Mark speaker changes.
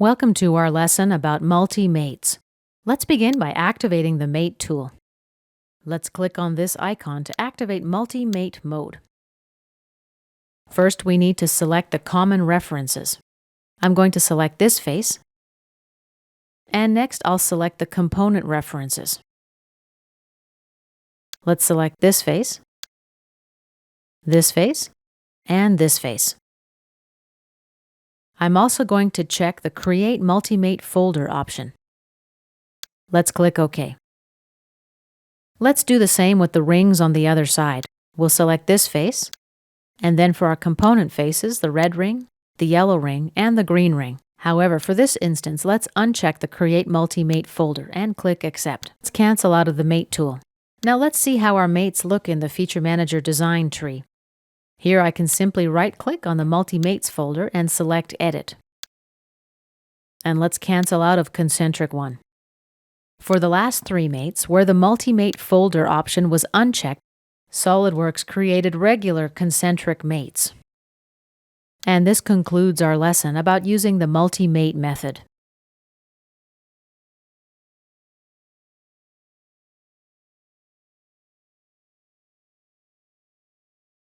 Speaker 1: Welcome to our lesson about multi-mates. Let's begin by activating the Mate tool. Let's click on this icon to activate multi-mate mode. First, we need to select the common references. I'm going to select this face, and next I'll select the component references. Let's select this face, and this face. I'm also going to check the Create Multi-Mate Folder option. Let's click OK. Let's do the same with the rings on the other side. We'll select this face, and then for our component faces, the red ring, the yellow ring, and the green ring. However, for this instance, let's uncheck the Create Multi-Mate folder and click Accept. Let's cancel out of the Mate tool. Now let's see how our mates look in the Feature Manager design tree. Here I can simply right-click on the Multi-Mates folder and select Edit. And let's cancel out of Concentric 1. For the last three mates, where the Multi-Mate folder option was unchecked, SolidWorks created regular concentric mates. And this concludes our lesson about using the multi-mate method.